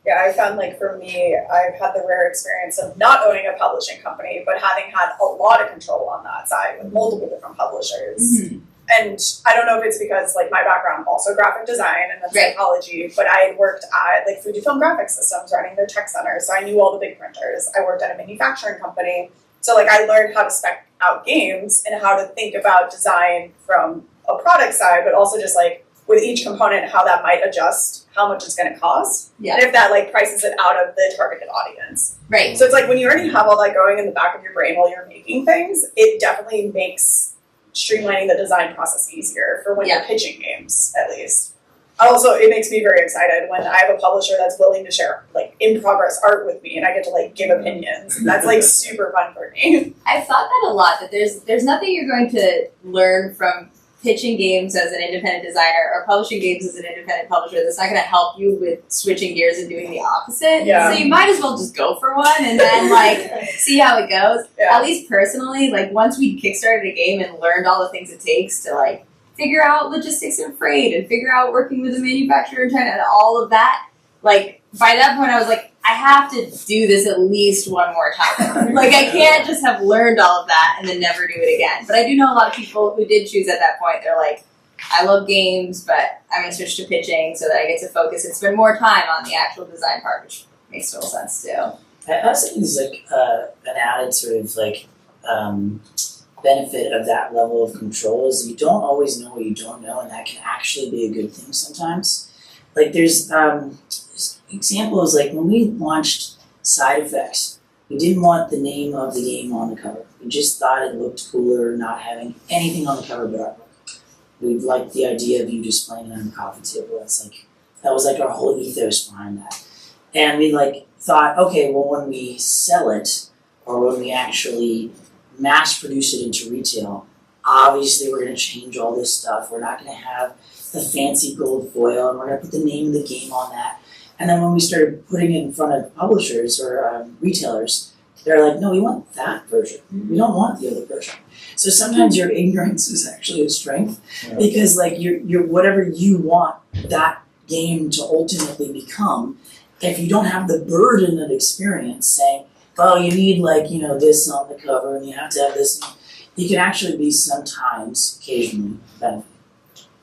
Yeah, I found for me, I've had the rare experience of not owning a publishing company, but having had a lot of control on that side with multiple different publishers. Mm-hmm. And I don't know if it's because my background also graphic design and then psychology, but I had worked at Fujifilm Graphic Systems running their tech center, so I knew all the big printers. I worked at a manufacturing company, so I learned how to spec out games and how to think about design from a product side, but also just with each component, how that might adjust, how much it's going to cost, and if that prices it out of the targeted audience. Right. So it's when you already have all that going in the back of your brain while you're making things, it definitely makes streamlining the design process easier for when you're pitching games, at least. Also, it makes me very excited when I have a publisher that's willing to share in progress art with me, and I get to give opinions. That's super fun for me. I've thought that a lot, that there's nothing you're going to learn from pitching games as an independent designer or publishing games as an independent publisher that's not going to help you with switching gears and doing the opposite. Yeah. So you might as well just go for one and then see how it goes. Yeah. At least personally, once we kickstarted a game and learned all the things it takes to figure out logistics and freight and figure out working with a manufacturer in China and all of that, by that point I was I have to do this at least one more time. I can't just have learned all of that and then never do it again. But I do know a lot of people who did choose at that point. They're I love games, but I'm going to switch to pitching so that I get to focus and spend more time on the actual design part, which makes total sense too. I also think there's an added sort of benefit of that level of control is you don't always know what you don't know, and that can actually be a good thing sometimes. There's examples when we launched Side Effects, we didn't want the name of the game on the cover. We just thought it looked cooler not having anything on the cover but our book. We liked the idea of you displaying it on the coffee table. That was our whole ethos behind that. And we thought, okay, well when we sell it or when we actually mass produce it into retail, obviously we're going to change all this stuff. We're not going to have the fancy gold foil, and we're going to put the name of the game on that. And then when we started putting it in front of publishers or retailers, they're like, no, we want that version. We don't want the other version. So sometimes your ignorance is actually a strength because like you're whatever you want that game to ultimately become, if you don't have the burden of experience saying, oh, you need like, this on the cover and you have to have this, you can actually be sometimes, occasionally, beneficial.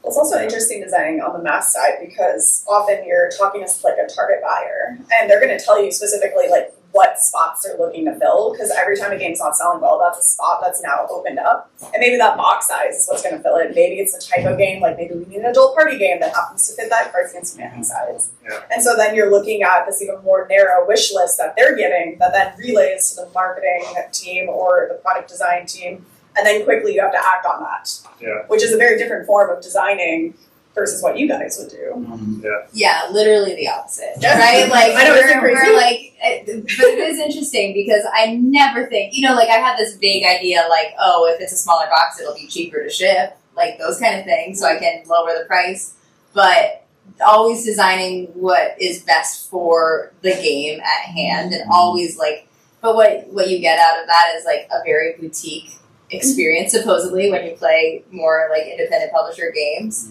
It's also interesting designing on the mass side because often you're talking to like a target buyer and they're going to tell you specifically like what spots they're looking to fill because every time a game's not selling well, that's a spot that's now opened up. And maybe that box size is what's going to fill it. Maybe it's the type of game, like maybe we need an adult party game that happens to fit that Cards Against Humanity size. Yeah. And so then you're looking at this even more narrow wish list that they're giving that then relays to the marketing team or the product design team. And then quickly you have to act on that, which is a very different form of designing versus what you guys would do. Yeah, literally the opposite, Yeah. right? Like I know, isn't it crazy? we're like, but it is interesting because I never think, like I have this vague idea, like, oh, if it's a smaller box, it'll be cheaper to ship, like those kind of things, so I can lower the price. But always designing what is best for the game at hand, and always like, but what you get out of that is like a very boutique experience supposedly when you play more like independent publisher games.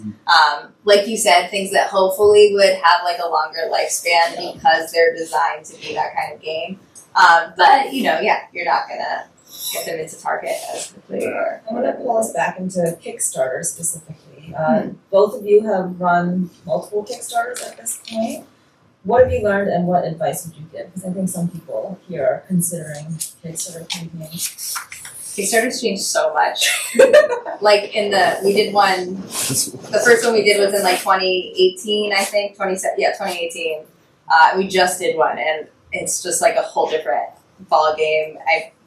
Like you said, things that hopefully would have like a longer lifespan because they're designed to be that kind of game. But you're not gonna get them into Target as quickly. Or I'm going to pull us back into Kickstarter specifically. Both of you have run multiple Kickstarters at this point. What have you learned and what advice would you give? Because I think some people here are considering Kickstarter campaigns. Kickstarter's changed so much. Like we did one, the first one we did was in like 2018, I think, 2018. We just did one and it's just like a whole different ball game.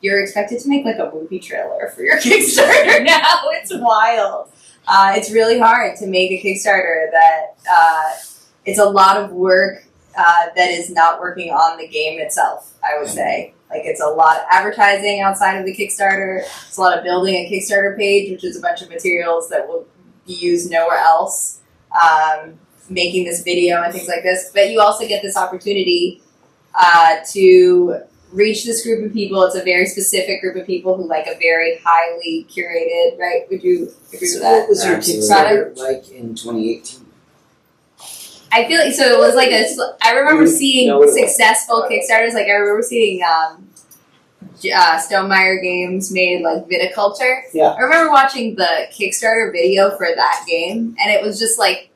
You're expected to make like a movie trailer for your Kickstarter now. It's wild. It's really hard to make a Kickstarter that, it's a lot of work that is not working on the game itself, I would say. Like it's a lot of advertising outside of the Kickstarter. It's a lot of building a Kickstarter page, which is a bunch of materials that will be used nowhere else. Making this video and things like this. But you also get this opportunity to reach this group of people. It's a very specific group of people who like a very highly curated, right? Would you agree with that? What was your Kickstarter like in 2018? I feel like, so it was like I remember seeing successful Kickstarters, like I remember seeing Stonemeyer Games made like viticulture. Yeah. I remember watching the Kickstarter video for that game and it was just like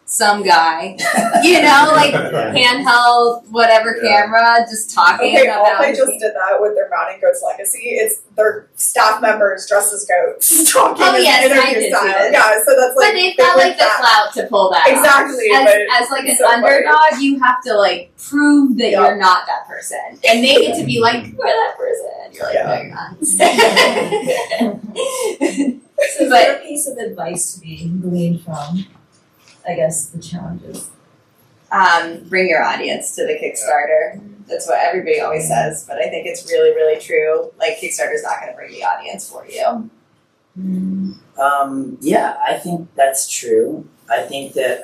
some guy, like handheld whatever camera, just talking Okay, about. they just did that with their Mountain Goats Legacy. It's their staff members dressed as goats talking in interview style. Yeah, so that's like. But they've got like the clout to pull that exactly off. As like an underdog, you have to like prove that you're not that person, and they get to be like, we're that person. You're like, no, you're not. So is there a piece of advice to be gleaned from, I guess, the challenges? Bring your audience to the Kickstarter. That's what everybody always says, but I think it's really, really true. Like, Kickstarter's not going to bring the audience for you. Yeah, I think that's true. I think that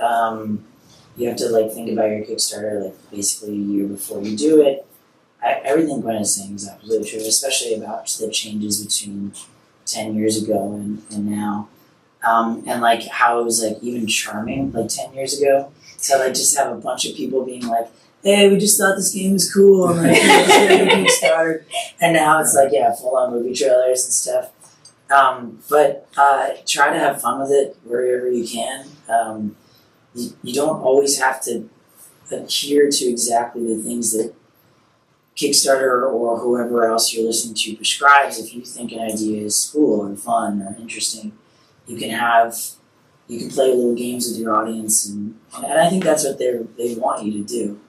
you have to like think about your Kickstarter like basically a year before you do it. Everything Gwen is saying is absolutely true, especially about the changes between 10 years ago and now. And like how it was like even charming like 10 years ago to like just have a bunch of people being like, hey, we just thought this game was cool and like Kickstarter. And now it's like, yeah, full on movie trailers and stuff. But try to have fun with it wherever you can. You don't always have to adhere to exactly the things that Kickstarter or whoever else you're listening to prescribes. If you think an idea is cool or fun or interesting, you can play little games with your audience, and I think that's what they want you to do.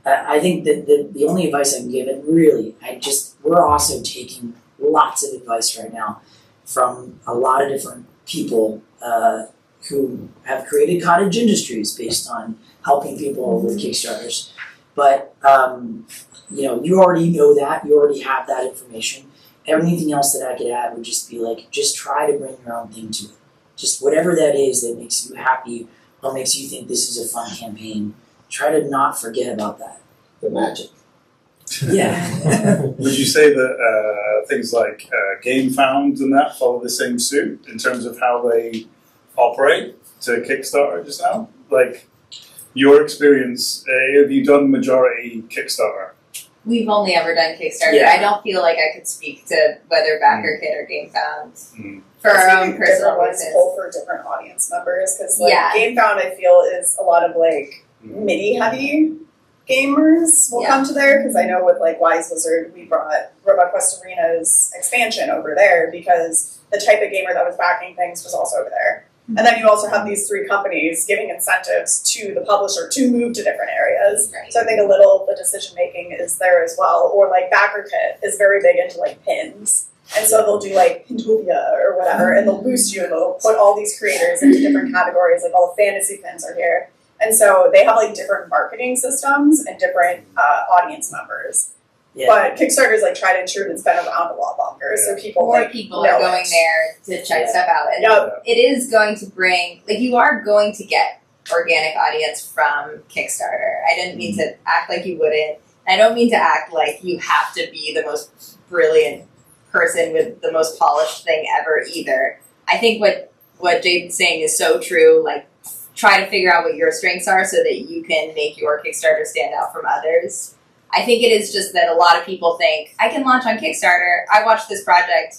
I think that the only advice I can give, and really, we're also taking lots of advice right now from a lot of different people who have created cottage industries based on helping people with Kickstarters. But you already know that, you already have that information. Anything else that I could add would just be like, just try to bring your own thing to it. Just whatever that is that makes you happy or makes you think this is a fun campaign, try to not forget about that. The magic. Yeah. Would you say that things like Game Found and that follow the same suit in terms of how they operate to Kickstarter just now? Like, your experience, have you done majority Kickstarter? We've only ever done Kickstarter. Yeah. I don't feel like I could speak to whether BackerKit or Game Found for I our think own personal different ones reasons. pull for different audience members because like Yeah. Game Found I feel is a lot of like MIDI heavy gamers will Yeah. come to there because I know with like Wise Wizard we brought Robot Quest Arena's expansion over there because the type of gamer that was backing things was also over there. And then you also have these three companies giving incentives to the publisher to move to different areas. Right. So I think a little the decision making is there as well. Or like BackerKit is very big into like pins. And so they'll do like Pintopia or whatever, and they'll boost you and they'll put all these creators into different categories, like all the fantasy pins are here. And so they have like different marketing systems and different audience members. Yeah. But Kickstarter is like tried and true and it's been around a lot longer. So people More like people know are going it. there to check Yeah. stuff out. And Yep. it is going to bring, like, you are going to get organic audience from Kickstarter. I didn't mean to act like you wouldn't. I don't mean to act like you have to be the most brilliant person with the most polished thing ever either. I think what Jade's saying is so true. Like, try to figure out what your strengths are so that you can make your Kickstarter stand out from others. I think it is just that a lot of people think, I can launch on Kickstarter. I watched this project,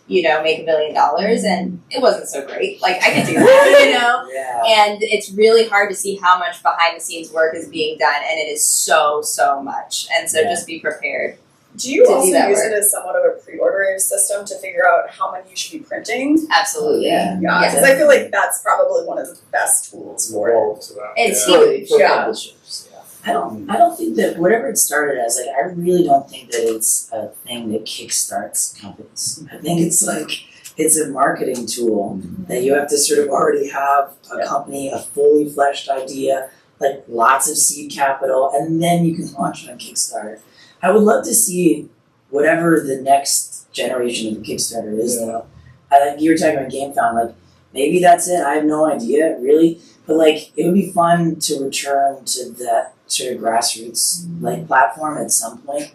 make $1 million, and it wasn't so great. Like, I could do that, Yeah. And it's really hard to see how much behind the scenes work is being done, and it is so, so much. And so just be prepared. Do you to do also that use work. it as somewhat of a pre-order system to figure out how many you should be printing? Absolutely. Yeah. Yeah, because I feel like that's probably one of the best tools for it. Involved to that. It's yeah. huge. For Yeah. publishers, yeah. I don't think that whatever it started as, like, I really don't think that it's a thing that kickstarts companies. I think it's like, it's a marketing tool that you have to sort of already have a company, a fully fleshed idea, like lots of seed capital, and then you can launch it on Kickstarter. I would love to see whatever the next generation of Kickstarter is, though. Like you were talking about GameFound, like maybe that's it. I have no idea, really. But like, it would be fun to return to that sort of grassroots like platform at some point.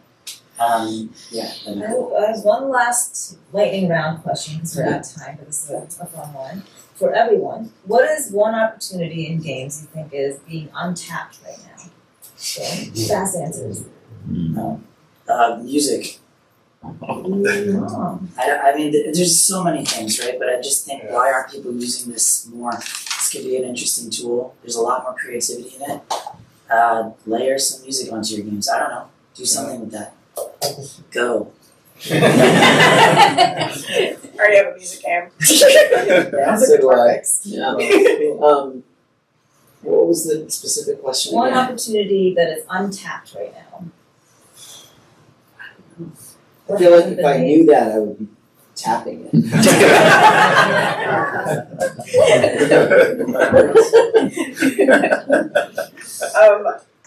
Yeah. I have one last lightning round question because we're out of time, but this is a fun one. For everyone, what is one opportunity in games you think is being untapped right now? So, fast answers. Music. Oh. I mean, there's so many things, right? But I just think, why aren't people using this more? This could be an interesting tool. There's a lot more creativity in it. Layer some music onto your games. I don't know. Do something with that. Go. I already have a music game. That's So do I. perfect. Yeah. What was the specific question One again? opportunity that is untapped right now. I feel like if I knew that, I would be tapping it.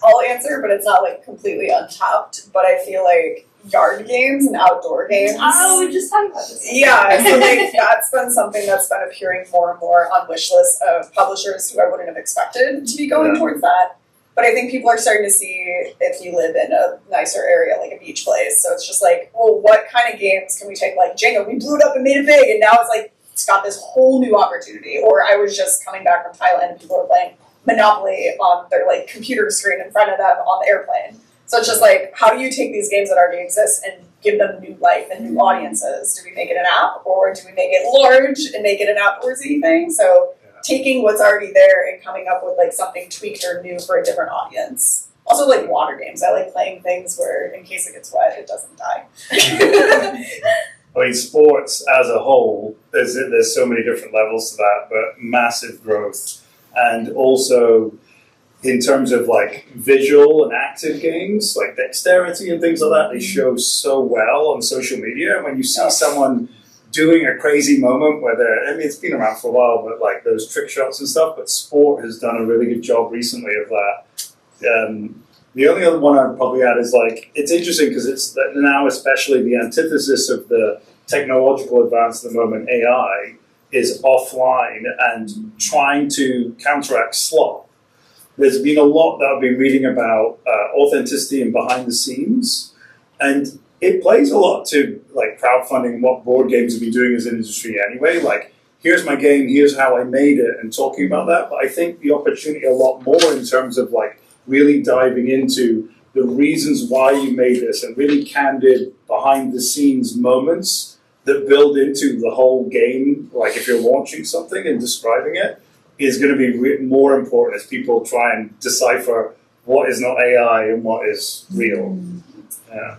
I'll answer, but it's not like completely untapped. But I feel like yard games and outdoor games. Oh, we just talked about this. Yeah, so like that's been something that's been appearing more and more on wish lists of publishers who I wouldn't have expected to be going towards that. But I think people are starting to see if you live in a nicer area, like a beach place. So it's just like, well, what kind of games can we take? Like Jenga, we blew it up and made it big, and now it's like it's got this whole new opportunity. Or I was just coming back from Thailand and people were playing Monopoly on their like computer screen in front of them on the airplane. So it's just like, how do you take these games that already exist and give them new life and new audiences? Do we make it an app, or do we make it large and make it an outdoorsy thing? So taking what's already there and coming up with like something tweaked or new for a different audience. Also like water games. I like playing things where in case it gets wet, it doesn't die. I mean, sports as a whole, there's so many different levels to that, but massive growth. And also, in terms of like visual and active games, like dexterity and things like that, they show so well on social media. And when you see someone doing a crazy moment where I mean, it's been around for a while, but like those trick shots and stuff, but sport has done a really good job recently of that. The only other one I'd probably add is like, it's interesting because it's now especially the antithesis of the technological advance at the moment, AI, is offline and trying to counteract slop. There's been a lot that I've been reading about authenticity and behind the scenes. And it plays a lot to like crowdfunding and what board games have been doing as an industry anyway. Like, here's my game, here's how I made it, and talking about that. But I think the opportunity a lot more in terms of like really diving into the reasons why you made this and really candid behind the scenes moments that build into the whole game. Like if you're launching something and describing it is going to be more important as people try and decipher what is not AI and what is real. Yeah.